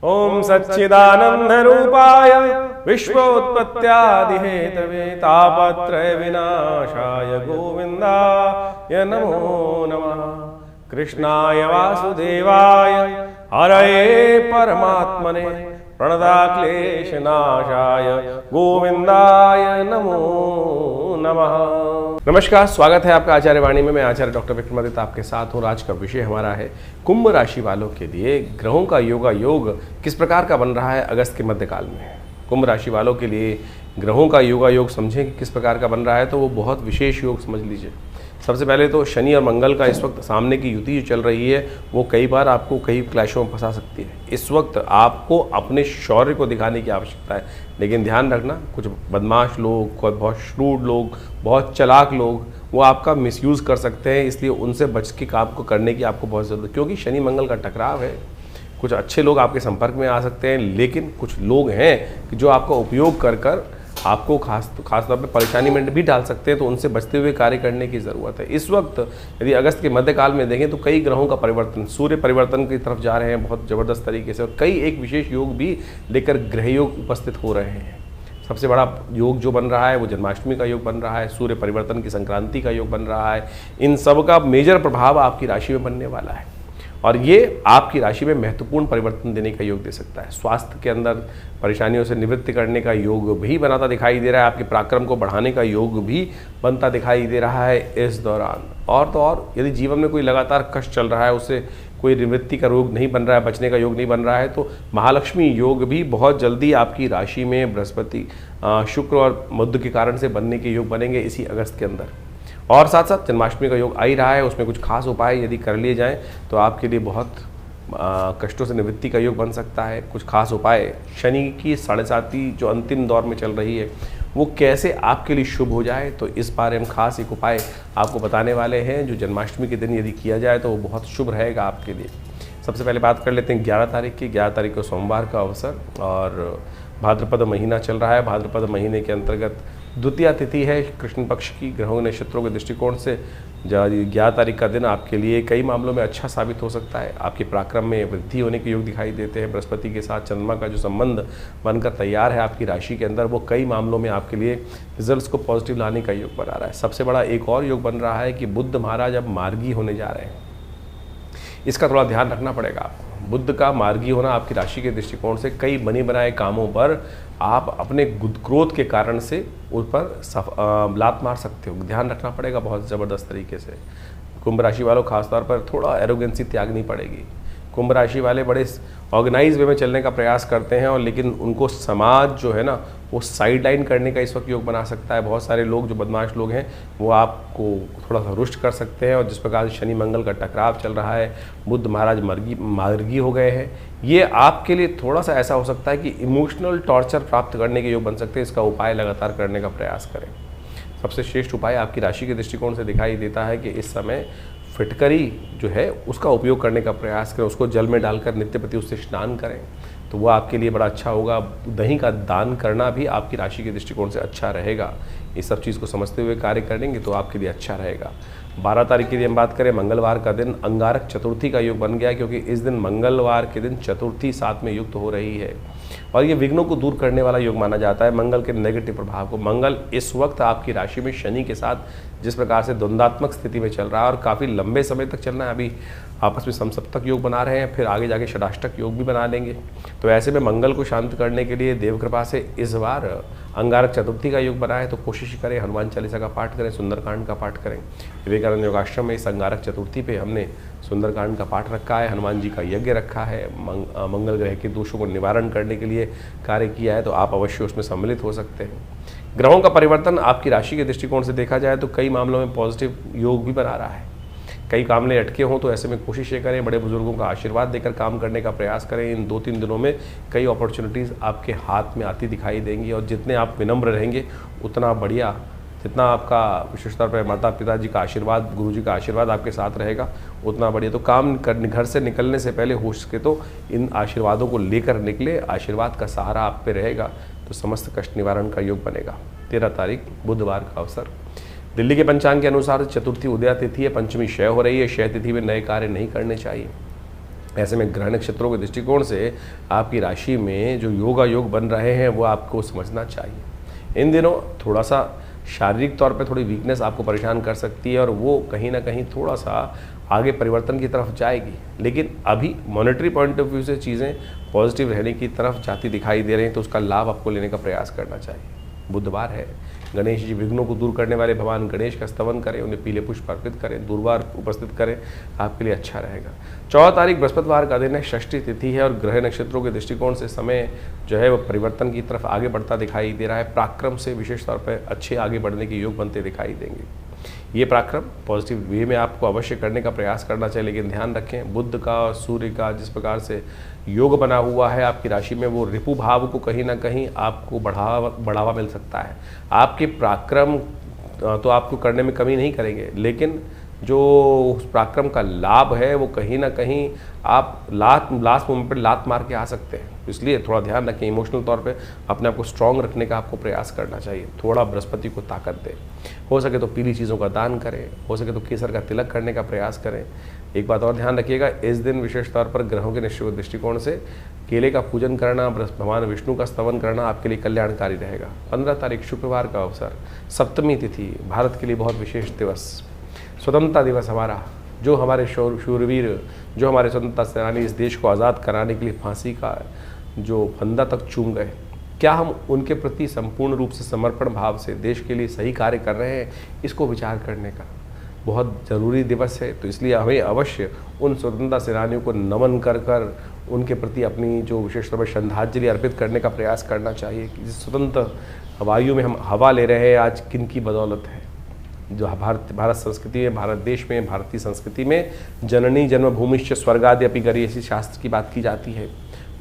ओम सच्चिदानंद रूपाय विश्वोत्पत्त्यादिहेतवे तापत्रय विनाशाय गोविंदाय नमो नमः। कृष्णाय वासुदेवाय हरये परमात्मने प्रणताक्लेशनाशाय गोविंदाय नमो नमः। नमस्कार, स्वागत है आपका आचार्य वाणी में। मैं आचार्य डॉक्टर विक्रमादित्य आपके साथ हूँ। आज का विषय हमारा है कुंभ राशि वालों के लिए ग्रहों का योग किस प्रकार का बन रहा है अगस्त के मध्यकाल में। कुंभ राशि वालों के लिए ग्रहों का योग समझें कि किस प्रकार का बन रहा है, तो वो बहुत विशेष योग समझ लीजिए। सबसे पहले तो शनि और मंगल का इस वक्त सामने की युति जो चल रही है वो कई बार आपको कई क्लैशों में फंसा सकती है। इस वक्त आपको अपने शौर्य को दिखाने की आवश्यकता है, लेकिन ध्यान रखना कुछ बदमाश लोग, कोई बहुत श्रूड लोग, बहुत चालाक लोग वो आपका मिसयूज़ कर सकते हैं। इसलिए उनसे बच के काम को करने की आपको बहुत ज़रूरत है, क्योंकि शनि मंगल का टकराव है। कुछ अच्छे लोग आपके संपर्क में आ सकते हैं, लेकिन कुछ लोग हैं कि जो आपका उपयोग कर आपको खास तौर पे परेशानी में भी डाल सकते हैं, तो उनसे बचते हुए कार्य करने की ज़रूरत है। इस वक्त यदि अगस्त के मध्यकाल में देखें तो कई ग्रहों का परिवर्तन, सूर्य परिवर्तन की तरफ जा रहे हैं बहुत ज़बरदस्त तरीके से, और कई एक विशेष योग भी लेकर ग्रह योग उपस्थित हो रहे हैं। सबसे बड़ा योग जो बन रहा है वो जन्माष्टमी का योग बन रहा है, सूर्य परिवर्तन की संक्रांति का योग बन रहा है। इन सब का मेजर प्रभाव आपकी राशि में बनने वाला है और ये आपकी राशि में महत्वपूर्ण परिवर्तन देने का योग दे सकता है। स्वास्थ्य के अंदर परेशानियों से निवृत्ति करने का योग भी बनाता दिखाई दे रहा है। आपके पराक्रम को बढ़ाने का योग भी बनता दिखाई दे रहा है इस दौरान। और तो और यदि जीवन में कोई लगातार कष्ट चल रहा है, उससे कोई निवृत्ति का योग नहीं बन रहा है, बचने का योग नहीं बन रहा है, तो महालक्ष्मी योग भी बहुत जल्दी आपकी राशि में बृहस्पति, शुक्र और बुध के कारण से बनने के योग बनेंगे इसी अगस्त के अंदर। और साथ साथ जन्माष्टमी का योग आ ही रहा है, उसमें कुछ खास उपाय यदि कर लिए जाएं तो आपके लिए बहुत कष्टों से निवृत्ति का योग बन सकता है। कुछ खास उपाय शनि की 7.5 जो अंतिम दौर में चल रही है वो कैसे आपके लिए शुभ हो जाए, तो इस बारे में खास एक उपाय आपको बताने वाले हैं जो जन्माष्टमी के दिन यदि किया जाए तो वो बहुत शुभ रहेगा आपके लिए। सबसे पहले बात कर लेते हैं 11 तारीख की। 11 तारीख को सोमवार का अवसर और भाद्रपद महीना चल रहा है। भाद्रपद महीने के अंतर्गत द्वितीया तिथि है कृष्ण पक्ष की। ग्रहों नक्षत्रों के दृष्टिकोण से 11 तारीख का दिन आपके लिए कई मामलों में अच्छा साबित हो सकता है। आपके पराक्रम में वृद्धि होने के योग दिखाई देते हैं। बृहस्पति के साथ चंद्रमा का जो संबंध बनकर तैयार है आपकी राशि के अंदर, वो कई मामलों में आपके लिए रिजल्ट्स को पॉजिटिव लाने का योग बना रहा है। सबसे बड़ा एक और योग बन रहा है कि बुध महाराज अब मार्गी होने जा रहे हैं। इसका थोड़ा ध्यान रखना पड़ेगा आपको। बुध का मार्गी होना आपकी राशि के दृष्टिकोण से कई बने बनाए कामों पर आप अपने क्रोध के कारण से उस पर लात मार सकते हो। ध्यान रखना पड़ेगा बहुत ज़बरदस्त तरीके से। कुंभ राशि वालों खासतौर पर थोड़ा एरोगेंसी त्यागनी पड़ेगी। कुंभ राशि वाले बड़े ऑर्गेनाइज वे में चलने का प्रयास करते हैं, और लेकिन उनको समाज जो है ना वो साइड लाइन करने का इस वक्त योग बना सकता है। बहुत सारे लोग जो बदमाश लोग हैं वो आपको थोड़ा सा रुष्ट कर सकते हैं, और जिस प्रकार से शनि मंगल का टकराव चल रहा है, बुध महाराज मार्गी हो गए हैं, ये आपके लिए थोड़ा सा ऐसा हो सकता है कि इमोशनल टॉर्चर प्राप्त करने के योग बन सकते हैं। इसका उपाय लगातार करने का प्रयास करें। सबसे श्रेष्ठ उपाय आपकी राशि के दृष्टिकोण से दिखाई देता है कि इस समय फिटकरी जो है उसका उपयोग करने का प्रयास करें। उसको जल में डालकर नित्य प्रति उससे स्नान करें तो वो आपके लिए बड़ा अच्छा होगा। दही का दान करना भी आपकी राशि के दृष्टिकोण से अच्छा रहेगा। इस सब चीज़ को समझते हुए कार्य करेंगे तो आपके लिए अच्छा रहेगा। 12 तारीख की हम बात करें, मंगलवार का दिन अंगारक चतुर्थी का योग बन गया, क्योंकि इस दिन मंगलवार के दिन चतुर्थी साथ में युक्त हो रही है और ये विघ्नों को दूर करने वाला योग माना जाता है। मंगल के नेगेटिव प्रभाव को, मंगल इस वक्त आपकी राशि में शनि के साथ जिस प्रकार से द्वंद्वात्मक स्थिति में चल रहा है और काफ़ी लंबे समय तक चलना है, अभी आपस में समसप्तक योग बना रहे हैं, फिर आगे जाके षडाष्टक योग भी बना लेंगे। तो ऐसे में मंगल को शांत करने के लिए देव कृपा से इस बार अंगारक चतुर्थी का योग बना है, तो कोशिश करें हनुमान चालीसा का पाठ करें, सुंदरकांड का पाठ करें। विवेकानंद योगाश्रम में इस अंगारक चतुर्थी पे हमने सुंदरकांड का पाठ रखा है, हनुमान जी का यज्ञ रखा है, मंगल ग्रह के दोषों को निवारण करने के लिए कार्य किया है, तो आप अवश्य उसमें सम्मिलित हो सकते हैं। ग्रहों का परिवर्तन आपकी राशि के दृष्टिकोण से देखा जाए तो कई मामलों में पॉजिटिव योग भी बना रहा है। कई मामले अटके हों तो ऐसे में कोशिश ये करें, बड़े बुजुर्गों का आशीर्वाद देकर काम करने का प्रयास करें। इन 2-3 दिनों में कई अपॉर्चुनिटीज़ आपके हाथ में आती दिखाई देंगी, और जितने आप विनम्र रहेंगे उतना बढ़िया। जितना आपका विशेष तौर पर माता पिता जी का आशीर्वाद, गुरु जी का आशीर्वाद आपके साथ रहेगा उतना बढ़िया। तो काम करने, घर से निकलने से पहले हो सके तो इन आशीर्वादों को लेकर निकले। आशीर्वाद का सहारा आप पे रहेगा तो समस्त कष्ट निवारण का योग बनेगा। 13 तारीख बुधवार का अवसर। दिल्ली के पंचांग के अनुसार चतुर्थी उदया तिथि है, पंचमी क्षय हो रही है। क्षय तिथि में नए कार्य नहीं करने चाहिए। ऐसे में ग्रह नक्षत्रों के दृष्टिकोण से आपकी राशि में जो योग बन रहे हैं वो आपको समझना चाहिए। इन दिनों थोड़ा सा शारीरिक तौर पे थोड़ी वीकनेस आपको परेशान कर सकती है और वो कहीं ना कहीं थोड़ा सा आगे परिवर्तन की तरफ जाएगी, लेकिन अभी मॉनेटरी पॉइंट ऑफ व्यू से चीज़ें पॉजिटिव रहने की तरफ जाती दिखाई दे रही हैं, तो उसका लाभ आपको लेने का प्रयास करना चाहिए। बुधवार है, गणेश जी विघ्नों को दूर करने वाले भगवान गणेश का स्तवन करें, उन्हें पीले पुष्प अर्पित करें, दुर्वार उपस्थित करें, आपके लिए अच्छा रहेगा। 14 तारीख बृहस्पतिवार का दिन है, षष्ठी तिथि है और ग्रह नक्षत्रों के दृष्टिकोण से समय जो है वो परिवर्तन की तरफ आगे बढ़ता दिखाई दे रहा है। पराक्रम से विशेष तौर पर अच्छे आगे बढ़ने के योग बनते दिखाई देंगे। ये पराक्रम पॉजिटिव वे में आपको अवश्य करने का प्रयास करना चाहिए, लेकिन ध्यान रखें बुध का और सूर्य का जिस प्रकार से योग बना हुआ है आपकी राशि में, वो रिपु भाव को कहीं ना कहीं आपको बढ़ावा मिल सकता है। आपके पराक्रम तो आपको करने में कमी नहीं करेंगे, लेकिन जो उस पराक्रम का लाभ है वो कहीं ना कहीं आप लास्ट मोमेंट पर लात मार के आ सकते हैं। इसलिए थोड़ा ध्यान रखें, इमोशनल तौर पे अपने आप को स्ट्रॉन्ग रखने का आपको प्रयास करना चाहिए। थोड़ा बृहस्पति को ताकत दें, हो सके तो पीली चीज़ों का दान करें, हो सके तो केसर का तिलक करने का प्रयास करें। एक बात और ध्यान रखिएगा, इस दिन विशेष तौर पर ग्रहों के दृष्टिकोण से केले का पूजन करना, भगवान विष्णु का स्तवन करना आपके लिए कल्याणकारी रहेगा। 15 तारीख शुक्रवार का अवसर, सप्तमी तिथि, भारत के लिए बहुत विशेष दिवस, स्वतंत्रता दिवस हमारा। जो हमारे शूरवीर, जो हमारे स्वतंत्रता सेनानी इस देश को आज़ाद कराने के लिए फांसी का जो फंदा तक चूम गए, क्या हम उनके प्रति संपूर्ण रूप से समर्पण भाव से देश के लिए सही कार्य कर रहे हैं, इसको विचार करने का बहुत ज़रूरी दिवस है। तो इसलिए हमें अवश्य उन स्वतंत्रता सेनानियों को नमन कर उनके प्रति अपनी जो विशेष तौर पर श्रद्धांजलि अर्पित करने का प्रयास करना चाहिए कि जिस स्वतंत्र वायु में हम हवा ले रहे हैं आज किन की बदौलत है। जो भारत संस्कृति में, भारत देश में, भारतीय संस्कृति में जननी जन्मभूमिश्च स्वर्गादपि गरी ऐसी शास्त्र की बात की जाती है।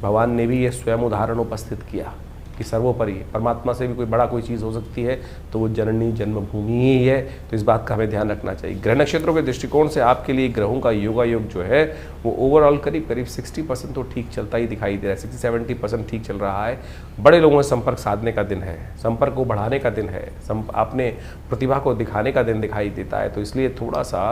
भगवान ने भी ये स्वयं उदाहरण उपस्थित किया कि सर्वोपरि परमात्मा से भी कोई बड़ा कोई चीज़ हो सकती है तो वो जननी जन्मभूमि ही है। तो इस बात का हमें ध्यान रखना चाहिए। ग्रह नक्षत्रों के दृष्टिकोण से आपके लिए ग्रहों का योग जो है वो ओवरऑल करीब 60% तो ठीक चलता ही दिखाई दे रहा है, 60-70% ठीक चल रहा है। बड़े लोगों से संपर्क साधने का दिन है, संपर्क को बढ़ाने का दिन है, अपने प्रतिभा को दिखाने का दिन दिखाई देता है। तो इसलिए थोड़ा सा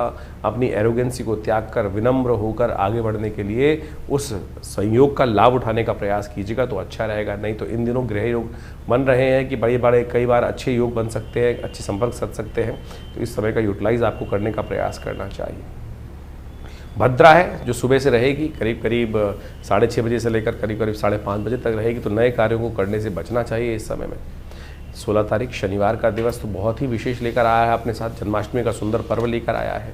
अपनी एरोगेंसी को त्याग कर विनम्र होकर आगे बढ़ने के लिए उस संयोग का लाभ उठाने का प्रयास कीजिएगा तो अच्छा रहेगा। नहीं तो इन दिनों ग्रह योग बन रहे हैं कि बड़े कई बार अच्छे योग बन सकते हैं, अच्छे संपर्क सध सकते हैं, तो इस समय का यूटिलाइज आपको करने का प्रयास करना चाहिए। भद्रा है जो सुबह से रहेगी, करीब 6:30 बजे से लेकर करीब 5:30 बजे तक रहेगी, तो नए कार्यों को करने से बचना चाहिए इस समय में। 16 तारीख शनिवार का दिवस तो बहुत ही विशेष लेकर आया है अपने साथ, जन्माष्टमी का सुंदर पर्व लेकर आया है।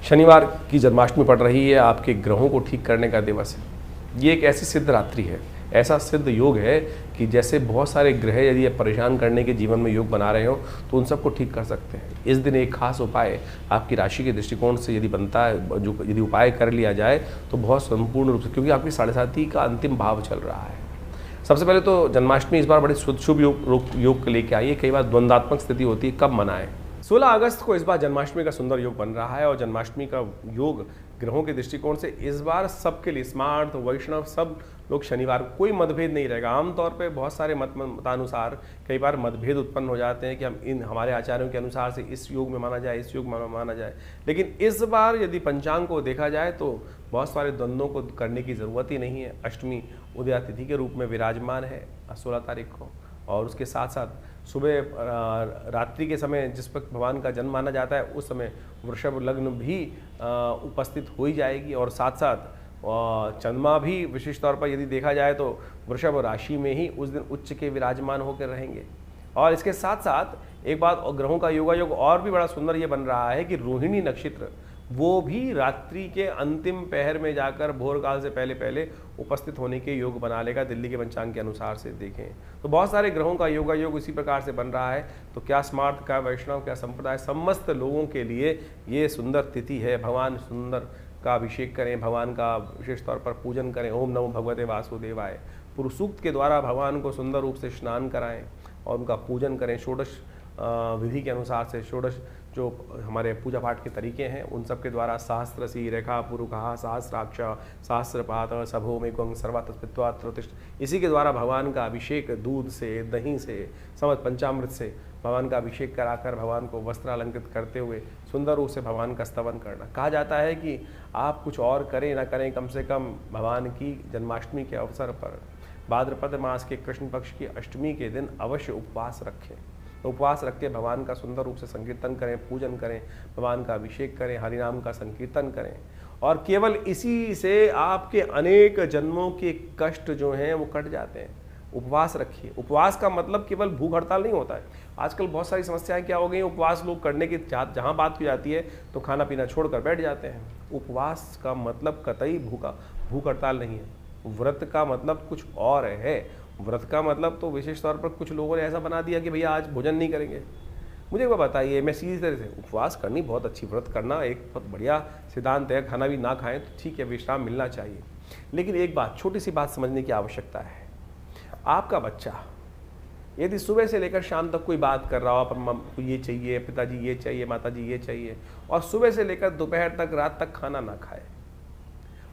शनिवार की जन्माष्टमी पड़ रही है, आपके ग्रहों को ठीक करने का दिवस है। ये एक ऐसी सिद्ध रात्रि है, ऐसा सिद्ध योग है कि जैसे बहुत सारे ग्रह यदि परेशान करने के जीवन में योग बना रहे हो तो उन सबको ठीक कर सकते हैं। इस दिन एक खास उपाय आपकी राशि के दृष्टिकोण से यदि बनता है, जो यदि उपाय कर लिया जाए तो बहुत संपूर्ण रूप से, क्योंकि आपकी 7.5 का अंतिम भाव चल रहा है। सबसे पहले तो जन्माष्टमी इस बार बड़े शुभ योग लेके आई है। कई बार द्वंद्वात्मक स्थिति होती है, कब मनाएं। 16 अगस्त को इस बार जन्माष्टमी का सुंदर योग बन रहा है और जन्माष्टमी का योग ग्रहों के दृष्टिकोण से इस बार सबके लिए, स्मार्ट वैष्णव सब लोग शनिवार, कोई मतभेद नहीं रहेगा। आमतौर पे बहुत सारे मतानुसार कई बार मतभेद उत्पन्न हो जाते हैं कि हम हमारे आचार्यों के अनुसार से इस योग में माना जाए, इस योग में माना जाए, लेकिन इस बार यदि पंचांग को देखा जाए तो बहुत सारे द्वंद्वों को करने की ज़रूरत ही नहीं है। अष्टमी उदया तिथि के रूप में विराजमान है 16 तारीख को, और उसके साथ साथ सुबह रात्रि के समय जिस वक्त भगवान का जन्म माना जाता है उस समय वृषभ लग्न भी उपस्थित हो ही जाएगी, और साथ साथ चंद्रमा भी विशेष तौर पर यदि देखा जाए तो वृषभ राशि में ही उस दिन उच्च के विराजमान होकर रहेंगे। और इसके साथ साथ एक बात, और ग्रहों का योग और भी बड़ा सुंदर ये बन रहा है कि रोहिणी नक्षत्र वो भी रात्रि के अंतिम पहर में जाकर भोर काल से पहले उपस्थित होने के योग बना लेगा, दिल्ली के पंचांग के अनुसार से देखें तो बहुत सारे ग्रहों का योग इसी प्रकार से बन रहा है। तो क्या स्मार्ट, क्या वैष्णव, क्या संप्रदाय, समस्त लोगों के लिए ये सुंदर तिथि है। भगवान सुंदर का अभिषेक करें, भगवान का विशेष तौर पर पूजन करें। ओम नमो भगवते वासुदेवाय पुरुष सूक्त के द्वारा भगवान को सुंदर रूप से स्नान कराएं और उनका पूजन करें। षोडश विधि के अनुसार से षोडश जो हमारे पूजा पाठ के तरीके हैं उन सब के द्वारा सहस्रसी रेखा पुरुखा सहस्राक्ष सहस्रपात सभोमेकं सर्वातस्पित्वा त्रोतिष्ठ, इसी के द्वारा भगवान का अभिषेक दूध से, दही से, समस्त पंचामृत से भगवान का अभिषेक कराकर भगवान को वस्त्र अलंकृत करते हुए सुंदर रूप से भगवान का स्तवन करना। कहा जाता है कि आप कुछ और करें ना करें, कम से कम भगवान की जन्माष्टमी के अवसर पर भाद्रपद मास के कृष्ण पक्ष की अष्टमी के दिन अवश्य उपवास रखें। उपवास रख के भगवान का सुंदर रूप से संकीर्तन करें, पूजन करें, भगवान का अभिषेक करें, हरिनाम का संकीर्तन करें, और केवल इसी से आपके अनेक जन्मों के कष्ट जो हैं वो कट जाते हैं। उपवास रखिए। उपवास का मतलब केवल भूख हड़ताल नहीं होता है। आजकल बहुत सारी समस्याएं क्या हो गई, उपवास लोग करने की जहाँ बात की जाती है तो खाना पीना छोड़कर बैठ जाते हैं। उपवास का मतलब कतई भूख हड़ताल नहीं है। व्रत का मतलब कुछ और है। व्रत का मतलब तो विशेष तौर पर कुछ लोगों ने ऐसा बना दिया कि भैया आज भोजन नहीं करेंगे। मुझे वो बताइए, मैं सीधी तरह से उपवास करनी बहुत अच्छी, व्रत करना एक बहुत बढ़िया सिद्धांत है। खाना भी ना खाएं तो ठीक है, विश्राम मिलना चाहिए। लेकिन एक बात, छोटी सी बात समझने की आवश्यकता है। आपका बच्चा यदि सुबह से लेकर शाम तक कोई बात कर रहा हो, आपको ये चाहिए, पिताजी ये चाहिए, माताजी ये चाहिए, और सुबह से लेकर दोपहर तक, रात तक खाना ना खाए,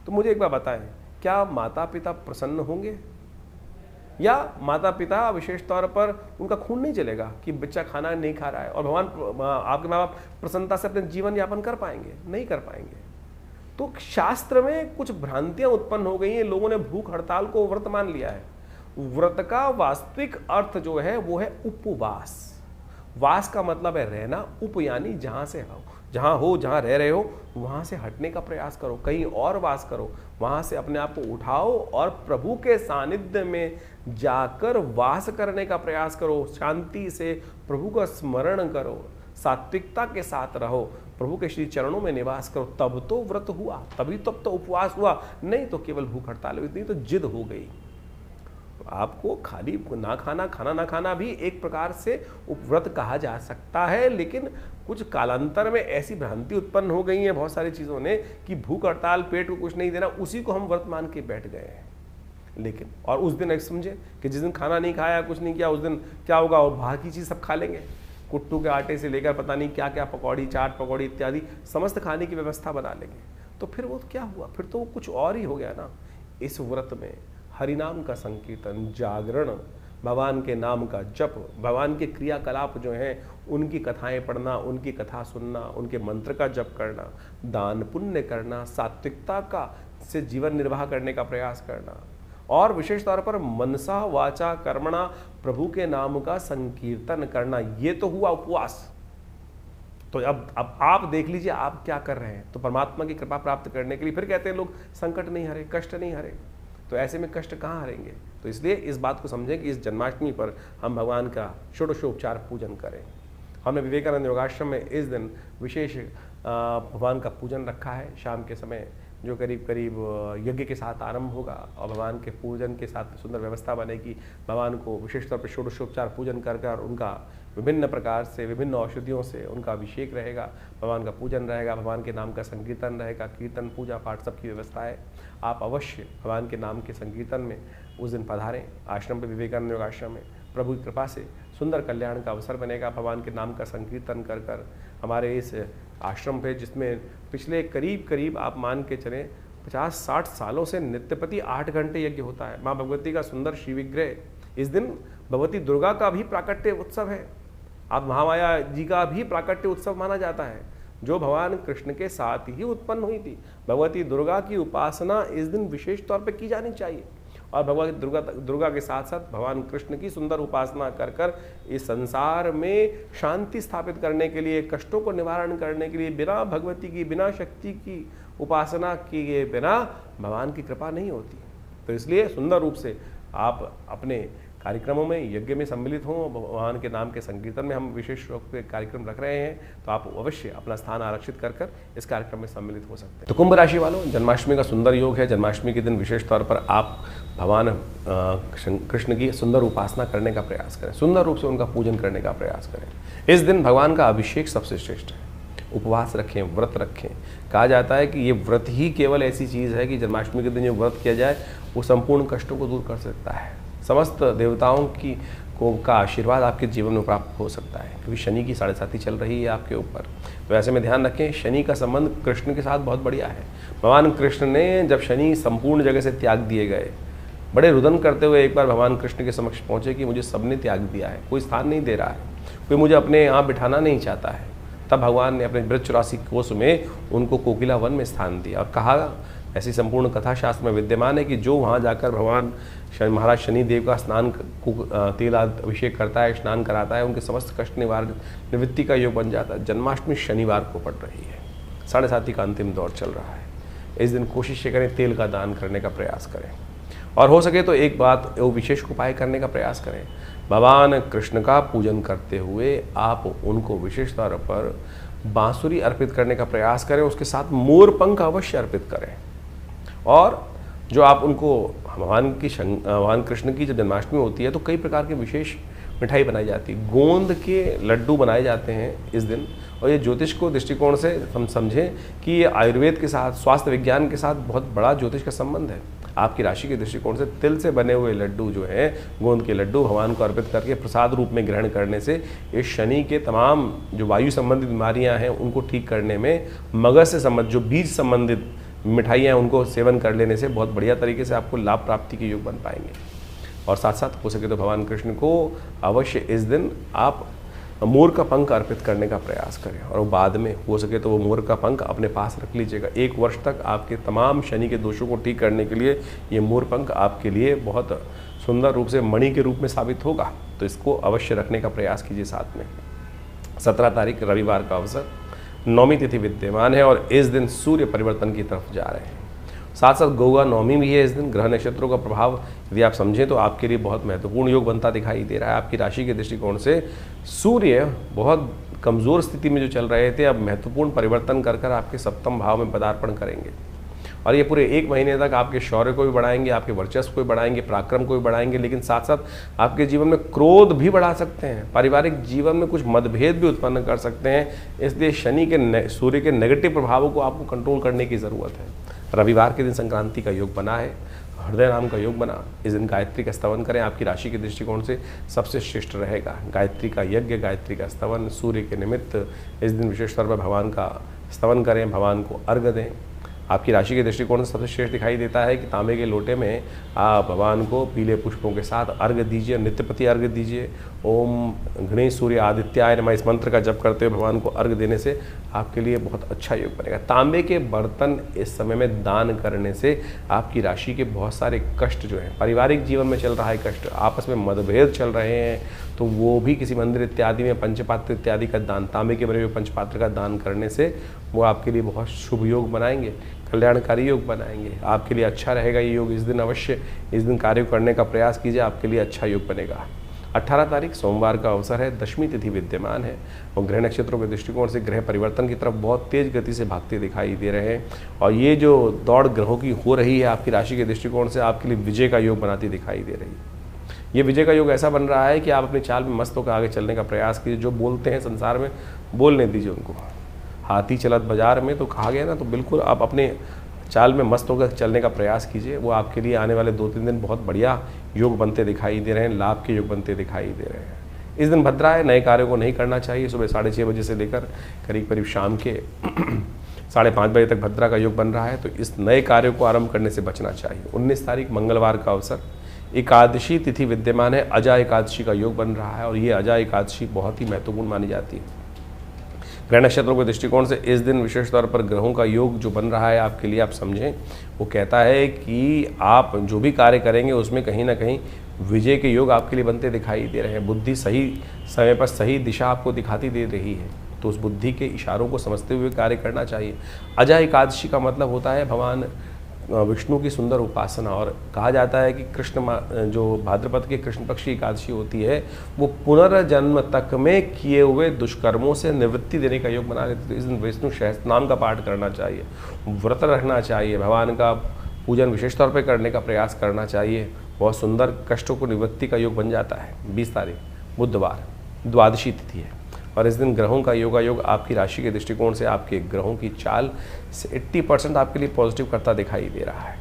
तो मुझे एक बात बताएं, क्या माता पिता प्रसन्न होंगे? या माता पिता विशेष तौर पर उनका खून नहीं चलेगा कि बच्चा खाना नहीं खा रहा है, और भगवान आपके माँ बाप प्रसन्नता से अपने जीवन यापन कर पाएंगे? नहीं कर पाएंगे। तो शास्त्र में कुछ भ्रांतियां उत्पन्न हो गई हैं। लोगों ने भूख हड़ताल को व्रत मान लिया है। व्रत का वास्तविक अर्थ जो है वो है उपवास। वास का मतलब है रहना, उप यानी जहां से हो, जहां रह रहे हो वहां से हटने का प्रयास करो, कहीं और वास करो, वहां से अपने आप को उठाओ और प्रभु के सानिध्य में जाकर वास करने का प्रयास करो। शांति से प्रभु का स्मरण करो, सात्विकता के साथ रहो, प्रभु के श्री चरणों में निवास करो, तब तो व्रत हुआ, तभी तब तो उपवास हुआ। नहीं तो केवल भूख हड़ताल हुई, नहीं तो जिद हो गई। आपको खाली खाना ना खाना भी एक प्रकार से उपव्रत कहा जा सकता है। लेकिन कुछ कालांतर में ऐसी भ्रांति उत्पन्न हो गई है बहुत सारी चीज़ों ने कि भूख हड़ताल, पेट को कुछ नहीं देना, उसी को हम व्रत मान के बैठ गए हैं। लेकिन और उस दिन एक समझे कि जिस दिन खाना नहीं खाया, कुछ नहीं किया, उस दिन क्या होगा, और बाहर की चीज़ सब खा लेंगे। कुट्टू के आटे से लेकर पता नहीं क्या क्या, पकौड़ी, चाट पकौड़ी इत्यादि समस्त खाने की व्यवस्था बना लेंगे। तो फिर वो क्या हुआ, फिर तो वो कुछ और ही हो गया ना। इस व्रत में हरिनाम का संकीर्तन, जागरण, भगवान के नाम का जप, भगवान के क्रियाकलाप जो हैं उनकी कथाएं पढ़ना, उनकी कथा सुनना, उनके मंत्र का जप करना, दान पुण्य करना, सात्विकता का से जीवन निर्वाह करने का प्रयास करना, और विशेष तौर पर मनसा वाचा कर्मणा प्रभु के नाम का संकीर्तन करना, ये तो हुआ उपवास। तो अब आप देख लीजिए आप क्या कर रहे हैं। तो परमात्मा की कृपा प्राप्त करने के लिए फिर कहते हैं लोग संकट नहीं हरे, कष्ट नहीं हरे। तो ऐसे में कष्ट कहाँ हरेंगे? तो इसलिए इस बात को समझें कि इस जन्माष्टमी पर हम भगवान का षोडशोपचार पूजन करें। हमने विवेकानंद योगाश्रम में इस दिन विशेष भगवान का पूजन रखा है। शाम के समय जो करीब करीब यज्ञ के साथ आरंभ होगा और भगवान के पूजन के साथ सुंदर व्यवस्था बनेगी। भगवान को विशेष तौर पर षोडशोपचार पूजन कर उनका विभिन्न प्रकार से, विभिन्न औषधियों से उनका अभिषेक रहेगा, भगवान का पूजन रहेगा, भगवान के नाम का संकीर्तन रहेगा, कीर्तन, पूजा पाठ सबकी व्यवस्था है। आप अवश्य भगवान के नाम के संकीर्तन में उस दिन पधारें। आश्रम पे, विवेकानंद योग आश्रम में प्रभु की कृपा से सुंदर कल्याण का अवसर बनेगा। भगवान के नाम का संकीर्तन कर हमारे इस आश्रम पे, जिसमें पिछले करीब आप मान के चलें 50-60 सालों से नित्यपति 8 घंटे यज्ञ होता है। माँ भगवती का सुंदर श्री विग्रह, इस दिन भगवती दुर्गा का भी प्राकट्य उत्सव है। अब महामाया जी का भी प्राकट्य उत्सव माना जाता है, जो भगवान कृष्ण के साथ ही उत्पन्न हुई थी। भगवती दुर्गा की उपासना इस दिन विशेष तौर पर की जानी चाहिए, और भगवती दुर्गा के साथ साथ भगवान कृष्ण की सुंदर उपासना कर इस संसार में शांति स्थापित करने के लिए, कष्टों को निवारण करने के लिए, बिना भगवती की, बिना शक्ति की उपासना किए बिना भगवान की कृपा नहीं होती। तो इसलिए सुंदर रूप से आप अपने कार्यक्रमों में, यज्ञ में सम्मिलित हों। भगवान के नाम के संकीर्तन में हम विशेष रूप से कार्यक्रम रख रहे हैं, तो आप अवश्य अपना स्थान आरक्षित कर इस कार्यक्रम में सम्मिलित हो सकते हैं। तो कुंभ राशि वालों, जन्माष्टमी का सुंदर योग है। जन्माष्टमी के दिन विशेष तौर पर आप भगवान कृष्ण की सुंदर उपासना करने का प्रयास करें, सुंदर रूप से उनका पूजन करने का प्रयास करें। इस दिन भगवान का अभिषेक सबसे श्रेष्ठ है। उपवास रखें, व्रत रखें। कहा जाता है कि ये व्रत ही केवल ऐसी चीज़ है कि जन्माष्टमी के दिन जो व्रत किया जाए वो संपूर्ण कष्टों को दूर कर सकता है। समस्त देवताओं को का आशीर्वाद आपके जीवन में प्राप्त हो सकता है, क्योंकि शनि की 7.5 चल रही है आपके ऊपर। तो ऐसे में ध्यान रखें, शनि का संबंध कृष्ण के साथ बहुत बढ़िया है। भगवान कृष्ण ने जब शनि संपूर्ण जगह से त्याग दिए गए, बड़े रुदन करते हुए एक बार भगवान कृष्ण के समक्ष पहुँचे कि मुझे सबने त्याग दिया है, कोई स्थान नहीं दे रहा है, कोई मुझे अपने यहाँ बिठाना नहीं चाहता है। तब भगवान ने अपने ब्रज 84 कोष में उनको कोकिला वन में स्थान दिया और कहा, ऐसी संपूर्ण कथा शास्त्र में विद्यमान है कि जो वहाँ जाकर भगवान महाराज शनिदेव का स्नान तेल अभिषेक करता है, स्नान कराता है, उनके समस्त कष्ट निवृत्ति का योग बन जाता है। जन्माष्टमी शनिवार को पड़ रही है, 7.5 का अंतिम दौर चल रहा है। इस दिन कोशिश करें तेल का दान करने का प्रयास करें, और हो सके तो एक बात वो विशेष उपाय करने का प्रयास करें। भगवान कृष्ण का पूजन करते हुए आप उनको विशेष तौर पर बांसुरी अर्पित करने का प्रयास करें, उसके साथ मोर पंख अवश्य अर्पित करें। और जो आप उनको भगवान कृष्ण की जब जन्माष्टमी होती है तो कई प्रकार के विशेष मिठाई बनाई जाती है, गोंद के लड्डू बनाए जाते हैं इस दिन। और ये ज्योतिष को दृष्टिकोण से हम समझें कि ये आयुर्वेद के साथ, स्वास्थ्य विज्ञान के साथ बहुत बड़ा ज्योतिष का संबंध है। आपकी राशि के दृष्टिकोण से तिल से बने हुए लड्डू जो हैं, गोंद के लड्डू, भगवान को अर्पित करके प्रसाद रूप में ग्रहण करने से इस शनि के तमाम जो वायु संबंधित बीमारियां हैं उनको ठीक करने में, मगज से संबंधित जो बीज संबंधित मिठाइयाँ उनको सेवन कर लेने से बहुत बढ़िया तरीके से आपको लाभ प्राप्ति के योग बन पाएंगे। और साथ साथ हो सके तो भगवान कृष्ण को अवश्य इस दिन आप मोर का पंख अर्पित करने का प्रयास करें, और बाद में हो सके तो वो मोर का पंख अपने पास रख लीजिएगा। 1 वर्ष तक आपके तमाम शनि के दोषों को ठीक करने के लिए ये मोर पंख आपके लिए बहुत सुंदर रूप से मणि के रूप में साबित होगा। तो इसको अवश्य रखने का प्रयास कीजिए साथ में। 17 तारीख रविवार का अवसर, 9वीं तिथि विद्यमान है और इस दिन सूर्य परिवर्तन की तरफ जा रहे हैं। साथ साथ गौगा नवमी भी है इस दिन। ग्रह नक्षत्रों का प्रभाव यदि आप समझें तो आपके लिए बहुत महत्वपूर्ण योग बनता दिखाई दे रहा है। आपकी राशि के दृष्टिकोण से सूर्य बहुत कमज़ोर स्थिति में जो चल रहे थे, अब महत्वपूर्ण परिवर्तन कर आपके सप्तम भाव में पदार्पण करेंगे, और ये पूरे 1 महीने तक आपके शौर्य को भी बढ़ाएंगे, आपके वर्चस्व को भी बढ़ाएंगे, पराक्रम को भी बढ़ाएंगे, लेकिन साथ साथ आपके जीवन में क्रोध भी बढ़ा सकते हैं, पारिवारिक जीवन में कुछ मतभेद भी उत्पन्न कर सकते हैं। इसलिए शनि के सूर्य के नेगेटिव प्रभावों को आपको कंट्रोल करने की ज़रूरत है। रविवार के दिन संक्रांति का योग बना है, हृदय नाम का योग बना। इस दिन गायत्री का स्तवन करें, आपकी राशि के दृष्टिकोण से सबसे श्रेष्ठ रहेगा। गायत्री का यज्ञ, गायत्री का स्तवन, सूर्य के निमित्त इस दिन विशेष तौर पर भगवान का स्तवन करें, भगवान को अर्घ्य दें। आपकी राशि के दृष्टिकोण से सबसे श्रेष्ठ दिखाई देता है कि तांबे के लोटे में आप भगवान को पीले पुष्पों के साथ अर्घ्य दीजिए, नित्यप्रति अर्घ्य दीजिए। ओम गणेश सूर्य आदित्याय नमः इस मंत्र का जप करते हुए भगवान को अर्घ्य देने से आपके लिए बहुत अच्छा योग बनेगा। तांबे के बर्तन इस समय में दान करने से आपकी राशि के बहुत सारे कष्ट जो हैं, पारिवारिक जीवन में चल रहा है कष्ट, आपस में मतभेद चल रहे हैं, तो वो भी किसी मंदिर इत्यादि में पंचपात्र इत्यादि का दान, तांबे के बने हुए पंचपात्र का दान करने से वो आपके लिए बहुत शुभ योग बनाएंगे, कल्याणकारी योग बनाएंगे। आपके लिए अच्छा रहेगा ये योग। इस दिन अवश्य इस दिन कार्य करने का प्रयास कीजिए, आपके लिए अच्छा योग बनेगा। 18 तारीख सोमवार का अवसर है, 10वीं तिथि विद्यमान है और ग्रह नक्षत्रों के दृष्टिकोण से ग्रह परिवर्तन की तरफ बहुत तेज गति से भागते दिखाई दे रहे हैं। और ये जो दौड़ ग्रहों की हो रही है आपकी राशि के दृष्टिकोण से आपके लिए विजय का योग बनाती दिखाई दे रही है। ये विजय का योग ऐसा बन रहा है कि आप अपनी चाल में मस्त होकर आगे चलने का प्रयास कीजिए। जो बोलते हैं संसार में बोलने दीजिए उनको। हाथी चलत बाजार में तो कहा गया ना, तो बिल्कुल आप अपने चाल में मस्त होकर चलने का प्रयास कीजिए। वो आपके लिए आने वाले 2-3 दिन बहुत बढ़िया योग बनते दिखाई दे रहे हैं, लाभ के योग बनते दिखाई दे रहे हैं। इस दिन भद्रा है, नए कार्यों को नहीं करना चाहिए। सुबह 6:30 बजे से लेकर करीब शाम के 5:30 बजे तक भद्रा का योग बन रहा है, तो इस नए कार्यों को आरंभ करने से बचना चाहिए। 19 तारीख मंगलवार का अवसर, एकादशी तिथि विद्यमान है, अजा एकादशी का योग बन रहा है और ये अजा एकादशी बहुत ही महत्वपूर्ण मानी जाती है। ग्रह नक्षत्रों के दृष्टिकोण से इस दिन विशेष तौर पर ग्रहों का योग जो बन रहा है आपके लिए, आप समझें, वो कहता है कि आप जो भी कार्य करेंगे उसमें कहीं ना कहीं विजय के योग आपके लिए बनते दिखाई दे रहे हैं। बुद्धि सही समय पर सही दिशा आपको दिखाती दे रही है, तो उस बुद्धि के इशारों को समझते हुए कार्य करना चाहिए। अजा एकादशी का मतलब होता है भगवान विष्णु की सुंदर उपासना, और कहा जाता है कि कृष्ण जो भाद्रपद के कृष्ण पक्ष की एकादशी होती है वो पुनर्जन्म तक में किए हुए दुष्कर्मों से निवृत्ति देने का योग बना लेते। तो इस दिन विष्णु सहस्त्रनाम का पाठ करना चाहिए, व्रत रखना चाहिए, भगवान का पूजन विशेष तौर पर करने का प्रयास करना चाहिए। बहुत सुंदर कष्टों को निवृत्ति का योग बन जाता है। 20 तारीख बुधवार, द्वादशी तिथि है और इस दिन ग्रहों का योग आपकी राशि के दृष्टिकोण से आपके ग्रहों की चाल से 80% आपके लिए पॉजिटिव करता दिखाई दे रहा है।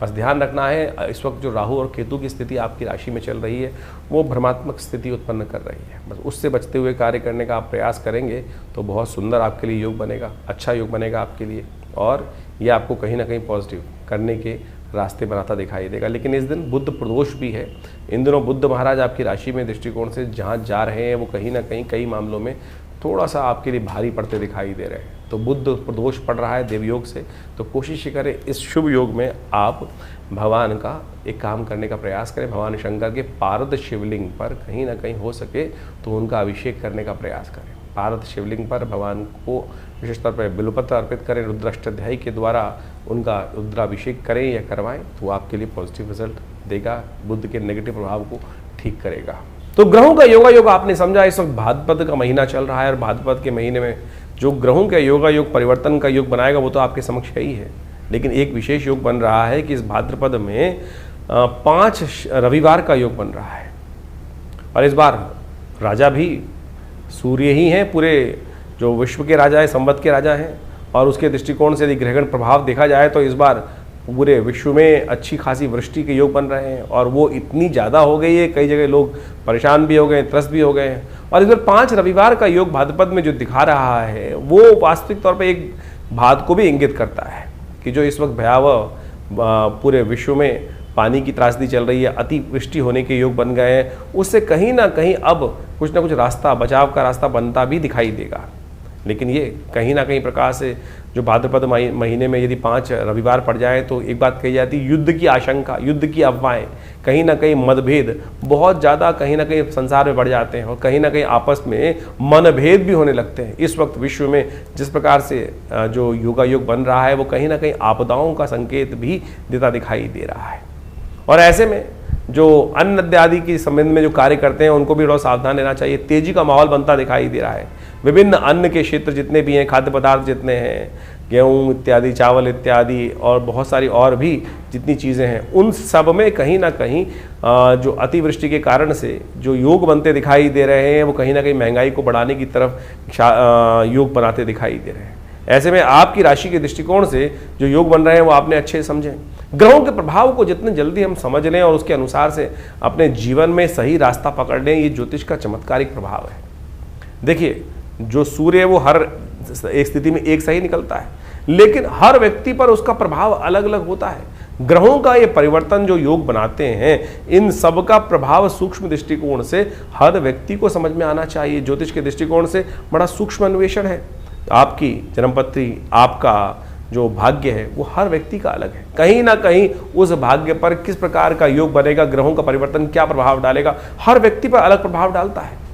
बस ध्यान रखना है, इस वक्त जो राहु और केतु की स्थिति आपकी राशि में चल रही है वो भ्रमात्मक स्थिति उत्पन्न कर रही है। बस उससे बचते हुए कार्य करने का आप प्रयास करेंगे तो बहुत सुंदर आपके लिए योग बनेगा, अच्छा योग बनेगा आपके लिए, और ये आपको कहीं ना कहीं पॉजिटिव करने के रास्ते बनाता दिखाई देगा। लेकिन इस दिन बुध प्रदोष भी है। इन दिनों बुध महाराज आपकी राशि में दृष्टिकोण से जहाँ जा रहे हैं वो कहीं ना कहीं कई मामलों में थोड़ा सा आपके लिए भारी पड़ते दिखाई दे रहे हैं। तो बुध प्रदोष पड़ रहा है देवयोग से, तो कोशिश करें इस शुभ योग में आप भगवान का एक काम करने का प्रयास करें। भगवान शंकर के पारद शिवलिंग पर कहीं ना कहीं हो सके तो उनका अभिषेक करने का प्रयास करें। पारद शिवलिंग पर भगवान को विशेष तौर पर बिल्वपत्र अर्पित करें, रुद्राष्टाध्यायी के द्वारा उनका रुद्राभिषेक करें या करवाएं तो आपके लिए पॉजिटिव रिजल्ट देगा, बुध के नेगेटिव प्रभाव को ठीक करेगा। तो ग्रहों का योगा योग आपने समझा। इस वक्त भाद्रपद का महीना चल रहा है और भाद्रपद के महीने में जो ग्रहों का योगा योग परिवर्तन का योग बनाएगा वो तो आपके समक्ष है ही है, लेकिन एक विशेष योग बन रहा है कि इस भाद्रपद में 5 रविवार का योग बन रहा है। और इस बार राजा भी सूर्य ही हैं, पूरे जो विश्व के राजा है, संवत के राजा हैं, और उसके दृष्टिकोण से यदि ग्रहगण प्रभाव देखा जाए तो इस बार पूरे विश्व में अच्छी खासी वृष्टि के योग बन रहे हैं। और वो इतनी ज़्यादा हो गई है, कई जगह लोग परेशान भी हो गए, त्रस्त भी हो गए हैं। और इस बार 5 रविवार का योग भाद्रपद में जो दिखा रहा है वो वास्तविक तौर पर एक बात को भी इंगित करता है कि जो इस वक्त भयावह पूरे विश्व में पानी की त्रासदी चल रही है, अतिवृष्टि होने के योग बन गए हैं, उससे कहीं ना कहीं अब कुछ ना कुछ रास्ता, बचाव का रास्ता बनता भी दिखाई देगा। लेकिन ये कहीं ना कहीं प्रकार से जो भाद्रपद महीने में यदि 5 रविवार पड़ जाए तो एक बात कही जाती है, युद्ध की आशंका, युद्ध की अफवाहें, कहीं ना कहीं मतभेद बहुत ज़्यादा कहीं ना कहीं संसार में बढ़ जाते हैं और कहीं ना कहीं आपस में मनभेद भी होने लगते हैं। इस वक्त विश्व में जिस प्रकार से जो योगा योग बन रहा है वो कहीं ना कहीं आपदाओं का संकेत भी देता दिखाई दे रहा है। और ऐसे में जो अन्न इत्यादि के संबंध में जो कार्य करते हैं उनको भी थोड़ा सावधान रहना चाहिए। तेजी का माहौल बनता दिखाई दे रहा है। विभिन्न अन्न के क्षेत्र जितने भी हैं, खाद्य पदार्थ जितने हैं, गेहूँ इत्यादि, चावल इत्यादि और बहुत सारी और भी जितनी चीज़ें हैं, उन सब में कहीं ना कहीं जो अतिवृष्टि के कारण से जो योग बनते दिखाई दे रहे हैं वो कहीं ना कहीं महंगाई को बढ़ाने की तरफ योग बनाते दिखाई दे रहे हैं। ऐसे में आपकी राशि के दृष्टिकोण से जो योग बन रहे हैं वो आपने अच्छे समझें। ग्रहों के प्रभाव को जितने जल्दी हम समझ लें और उसके अनुसार से अपने जीवन में सही रास्ता पकड़ लें, ये ज्योतिष का चमत्कारिक प्रभाव है। देखिए, जो सूर्य है वो हर एक स्थिति में एक सही निकलता है, लेकिन हर व्यक्ति पर उसका प्रभाव अलग अलग होता है। ग्रहों का ये परिवर्तन जो योग बनाते हैं, इन सब का प्रभाव सूक्ष्म दृष्टिकोण से हर व्यक्ति को समझ में आना चाहिए। ज्योतिष के दृष्टिकोण से बड़ा सूक्ष्म अन्वेषण है। आपकी जन्मपत्री, आपका जो भाग्य है वो हर व्यक्ति का अलग है। कहीं ना कहीं उस भाग्य पर किस प्रकार का योग बनेगा, ग्रहों का परिवर्तन क्या प्रभाव डालेगा, हर व्यक्ति पर अलग प्रभाव डालता है।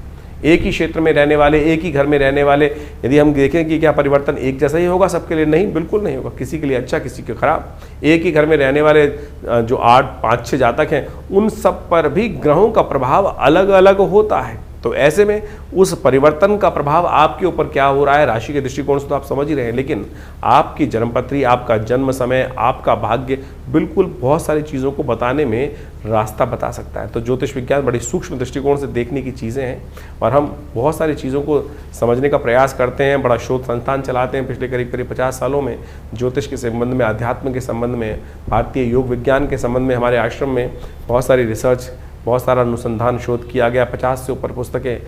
एक ही क्षेत्र में रहने वाले, एक ही घर में रहने वाले, यदि हम देखें कि क्या परिवर्तन एक जैसा ही होगा सबके लिए, नहीं, बिल्कुल नहीं होगा। किसी के लिए अच्छा, किसी के खराब। एक ही घर में रहने वाले जो 8, 5, 6 जातक हैं, उन सब पर भी ग्रहों का प्रभाव अलग अलग होता है। तो ऐसे में उस परिवर्तन का प्रभाव आपके ऊपर क्या हो रहा है, राशि के दृष्टिकोण से तो आप समझ ही रहे हैं, लेकिन आपकी जन्मपत्री, आपका जन्म समय, आपका भाग्य बिल्कुल बहुत सारी चीज़ों को बताने में रास्ता बता सकता है। तो ज्योतिष विज्ञान बड़ी सूक्ष्म दृष्टिकोण से देखने की चीज़ें हैं और हम बहुत सारी चीज़ों को समझने का प्रयास करते हैं। बड़ा शोध संस्थान चलाते हैं पिछले करीब 50 सालों में। ज्योतिष के संबंध में, अध्यात्म के संबंध में, भारतीय योग विज्ञान के संबंध में हमारे आश्रम में बहुत सारी रिसर्च, बहुत सारा अनुसंधान शोध किया गया। 50 से ऊपर पुस्तकें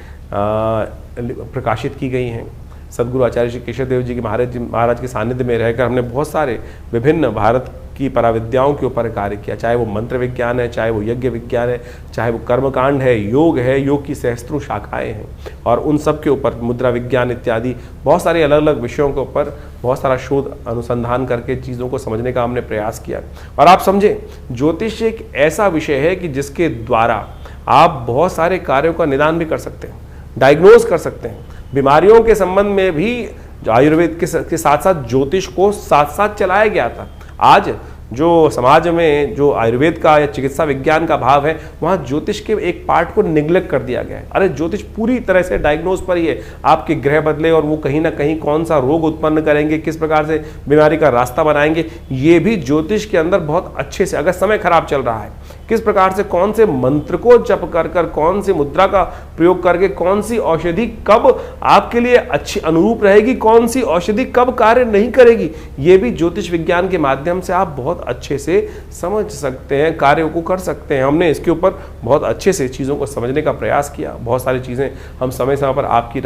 प्रकाशित की गई हैं। सदगुरु आचार्य श्री केशव देव जी के महाराज के सानिध्य में रहकर हमने बहुत सारे विभिन्न भारत की पराविद्याओं के ऊपर कार्य किया, चाहे वो मंत्र विज्ञान है, चाहे वो यज्ञ विज्ञान है, चाहे वो कर्मकांड है, योग है, योग की सहस्त्रों शाखाएं हैं, और उन सब के ऊपर मुद्रा विज्ञान इत्यादि बहुत सारे अलग अलग विषयों के ऊपर बहुत सारा शोध अनुसंधान करके चीज़ों को समझने का हमने प्रयास किया। और आप समझें, ज्योतिष एक ऐसा विषय है कि जिसके द्वारा आप बहुत सारे कार्यों का निदान भी कर सकते हैं, डायग्नोज कर सकते हैं। बीमारियों के संबंध में भी आयुर्वेद के साथ साथ ज्योतिष को साथ साथ चलाया गया था। आज जो समाज में जो आयुर्वेद का या चिकित्सा विज्ञान का भाव है, वहाँ ज्योतिष के एक पार्ट को निग्लेक्ट कर दिया गया है। अरे ज्योतिष पूरी तरह से डायग्नोज पर ही है, आपके ग्रह बदले और वो कहीं ना कहीं कौन सा रोग उत्पन्न करेंगे, किस प्रकार से बीमारी का रास्ता बनाएंगे, ये भी ज्योतिष के अंदर बहुत अच्छे से, अगर समय खराब चल रहा है, किस प्रकार से कौन से मंत्र को जप कर कर, कौन सी मुद्रा का प्रयोग करके कौन सी औषधि कब आपके लिए अच्छी अनुरूप रहेगी, कौन सी औषधि कब कार्य नहीं करेगी, ये भी ज्योतिष विज्ञान के माध्यम से आप बहुत अच्छे से समझ सकते हैं, कार्यों को कर सकते हैं। हमने इसके ऊपर बहुत अच्छे से चीज़ों को समझने का प्रयास किया। बहुत सारी चीज़ें हम समय समय पर आपके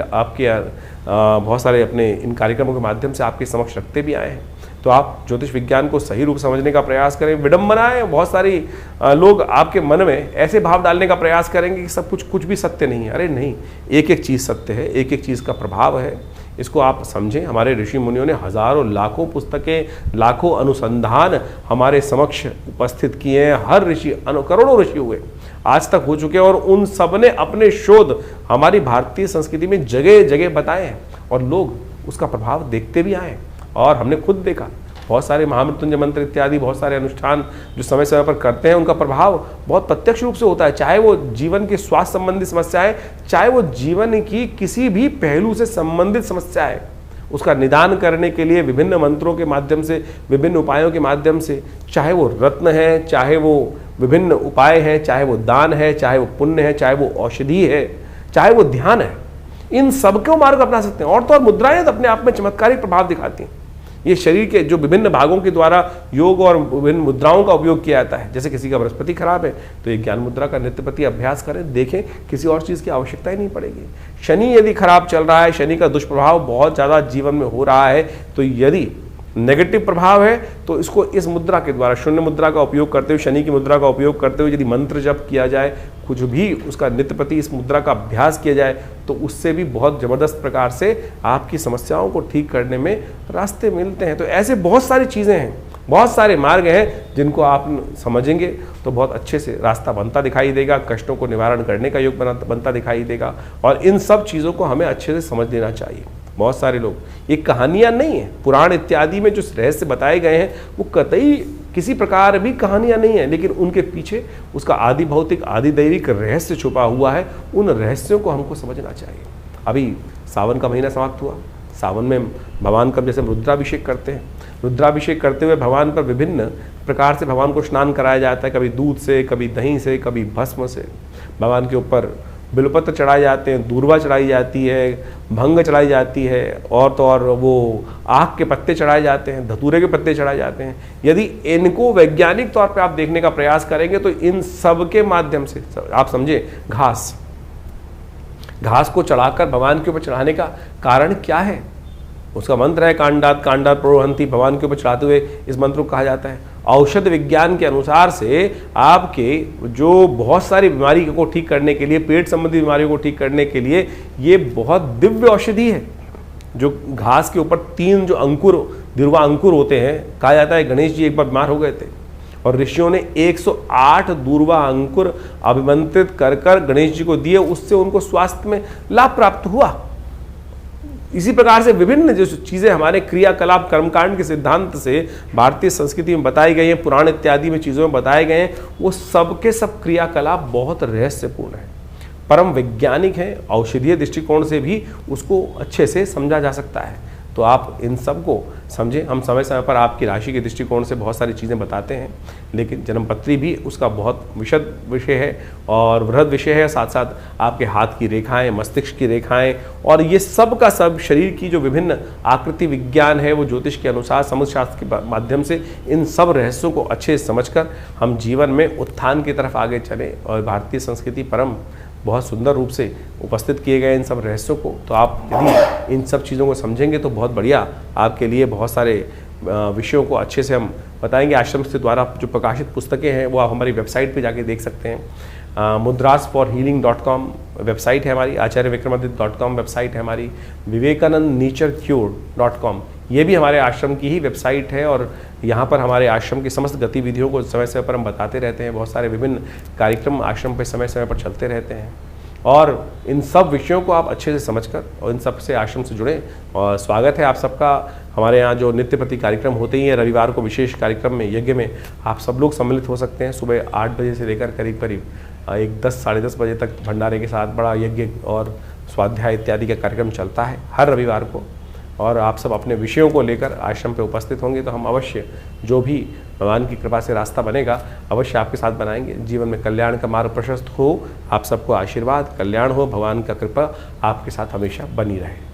बहुत सारे अपने इन कार्यक्रमों के माध्यम से आपके समक्ष रखते भी आए हैं। तो आप ज्योतिष विज्ञान को सही रूप समझने का प्रयास करें। विडंबनाएं, बहुत सारी लोग आपके मन में ऐसे भाव डालने का प्रयास करेंगे कि सब कुछ भी सत्य नहीं है। अरे नहीं, एक एक चीज़ सत्य है, एक एक चीज़ का प्रभाव है, इसको आप समझें। हमारे ऋषि मुनियों ने हजारों लाखों पुस्तकें, लाखों अनुसंधान हमारे समक्ष उपस्थित किए हैं। हर ऋषि, करोड़ों ऋषि हुए आज तक हो चुके हैं, और उन सब ने अपने शोध हमारी भारतीय संस्कृति में जगह जगह बताए हैं, और लोग उसका प्रभाव देखते भी आए। और हमने खुद देखा, बहुत सारे महामृत्युंजय मंत्र इत्यादि बहुत सारे अनुष्ठान जो समय समय पर करते हैं, उनका प्रभाव बहुत प्रत्यक्ष रूप से होता है। चाहे वो जीवन के स्वास्थ्य संबंधी समस्याएं, चाहे वो जीवन की किसी भी पहलू से संबंधित समस्याएं, उसका निदान करने के लिए विभिन्न मंत्रों के माध्यम से, विभिन्न उपायों के माध्यम से, चाहे वो रत्न है, चाहे वो विभिन्न उपाय हैं, चाहे वो दान है, चाहे वो पुण्य है, चाहे वो औषधि है, चाहे वो ध्यान है, इन सबको मार्ग अपना सकते हैं। और तो और मुद्राएं तो अपने आप में चमत्कारिक प्रभाव दिखाती हैं। ये शरीर के जो विभिन्न भागों के द्वारा योग और विभिन्न मुद्राओं का उपयोग किया जाता है। जैसे किसी का बृहस्पति खराब है तो एक ज्ञान मुद्रा का नित्यप्रति अभ्यास करें, देखें, किसी और चीज़ की आवश्यकता ही नहीं पड़ेगी। शनि यदि खराब चल रहा है, शनि का दुष्प्रभाव बहुत ज़्यादा जीवन में हो रहा है, तो यदि नेगेटिव प्रभाव है तो इसको इस मुद्रा के द्वारा, शून्य मुद्रा का उपयोग करते हुए, शनि की मुद्रा का उपयोग करते हुए यदि मंत्र जप किया जाए, कुछ भी उसका नित्य प्रति इस मुद्रा का अभ्यास किया जाए, तो उससे भी बहुत ज़बरदस्त प्रकार से आपकी समस्याओं को ठीक करने में रास्ते मिलते हैं। तो ऐसे बहुत सारी चीज़ें हैं, बहुत सारे मार्ग हैं जिनको आप समझेंगे तो बहुत अच्छे से रास्ता बनता दिखाई देगा, कष्टों को निवारण करने का योग बनता दिखाई देगा। और इन सब चीज़ों को हमें अच्छे से समझ लेना चाहिए। बहुत सारे लोग, ये कहानियाँ नहीं है, पुराण इत्यादि में जो रहस्य बताए गए हैं वो कतई किसी प्रकार भी कहानियाँ नहीं है, लेकिन उनके पीछे उसका आदि भौतिक आदि दैविक रहस्य छुपा हुआ है। उन रहस्यों को हमको समझना चाहिए। अभी सावन का महीना समाप्त हुआ, सावन में भगवान का जैसे रुद्राभिषेक करते हैं, रुद्राभिषेक करते हुए भगवान पर विभिन्न प्रकार से भगवान को स्नान कराया जाता है, कभी दूध से, कभी दही से, कभी भस्म से। भगवान के ऊपर बिलपत्र चढ़ाए जाते हैं, दूर्वा चढ़ाई जाती है, भंग चढ़ाई जाती है, और तो और वो आक के पत्ते चढ़ाए जाते हैं, धतूरे के पत्ते चढ़ाए जाते हैं। यदि इनको वैज्ञानिक तौर पे आप देखने का प्रयास करेंगे तो इन सब के माध्यम से आप समझे, घास को चढ़ाकर भगवान के ऊपर चढ़ाने का कारण क्या है? उसका मंत्र है कांडात कांडात प्रोहंती। भगवान के ऊपर चढ़ाते हुए इस मंत्र को कहा जाता है। औषध विज्ञान के अनुसार से आपके जो बहुत सारी बीमारी को ठीक करने के लिए, पेट संबंधी बीमारियों को ठीक करने के लिए ये बहुत दिव्य औषधि है। जो घास के ऊपर 3 जो अंकुर, दिरवा अंकुर होते हैं, कहा जाता है गणेश जी एक बार बीमार हो गए थे और ऋषियों ने 108 दूर्वा अंकुर अभिमंत्रित कर कर गणेश जी को दिए, उससे उनको स्वास्थ्य में लाभ प्राप्त हुआ। इसी प्रकार से विभिन्न जो चीज़ें हमारे क्रियाकलाप कर्मकांड के सिद्धांत से भारतीय संस्कृति में बताई गई हैं, पुराण इत्यादि में चीज़ों में बताए गए हैं, वो सब के सब क्रियाकलाप बहुत रहस्यपूर्ण है, परम वैज्ञानिक है। औषधीय दृष्टिकोण से भी उसको अच्छे से समझा जा सकता है। तो आप इन सब को समझें। हम समय समय पर आपकी राशि के दृष्टिकोण से बहुत सारी चीज़ें बताते हैं, लेकिन जन्मपत्री भी उसका बहुत विशद विषय है और वृहद विषय है। साथ साथ आपके हाथ की रेखाएं, मस्तिष्क की रेखाएं और ये सब का सब शरीर की जो विभिन्न आकृति विज्ञान है, वो ज्योतिष के अनुसार समुद्र शास्त्र के माध्यम से इन सब रहस्यों को अच्छे से समझकर हम जीवन में उत्थान की तरफ आगे चलें। और भारतीय संस्कृति परम बहुत सुंदर रूप से उपस्थित किए गए इन सब रहस्यों को, तो आप यदि इन सब चीज़ों को समझेंगे तो बहुत बढ़िया आपके लिए बहुत सारे विषयों को अच्छे से हम बताएंगे। आश्रम से द्वारा जो प्रकाशित पुस्तकें हैं वो आप हमारी वेबसाइट पे जाके देख सकते हैं। mudrasforhealing.com वेबसाइट है हमारी, acharyavikramadiत्य.com वेबसाइट है हमारी, vivekanandnaturecure.com ये भी हमारे आश्रम की ही वेबसाइट है। और यहाँ पर हमारे आश्रम की समस्त गतिविधियों को समय समय पर हम बताते रहते हैं। बहुत सारे विभिन्न कार्यक्रम आश्रम पे समय समय पर चलते रहते हैं और इन सब विषयों को आप अच्छे से समझकर और इन सब से आश्रम से जुड़े। और स्वागत है आप सबका हमारे यहाँ जो नित्य प्रति कार्यक्रम होते ही हैं। रविवार को विशेष कार्यक्रम में, यज्ञ में आप सब लोग सम्मिलित हो सकते हैं। सुबह 8 बजे से लेकर करीब करीब 10 साढ़े 10 बजे तक भंडारे के साथ बड़ा यज्ञ और स्वाध्याय इत्यादि का कार्यक्रम चलता है हर रविवार को। और आप सब अपने विषयों को लेकर आश्रम पे उपस्थित होंगे तो हम अवश्य जो भी भगवान की कृपा से रास्ता बनेगा अवश्य आपके साथ बनाएंगे। जीवन में कल्याण का मार्ग प्रशस्त हो, आप सबको आशीर्वाद, कल्याण हो, भगवान का कृपा आपके साथ हमेशा बनी रहे।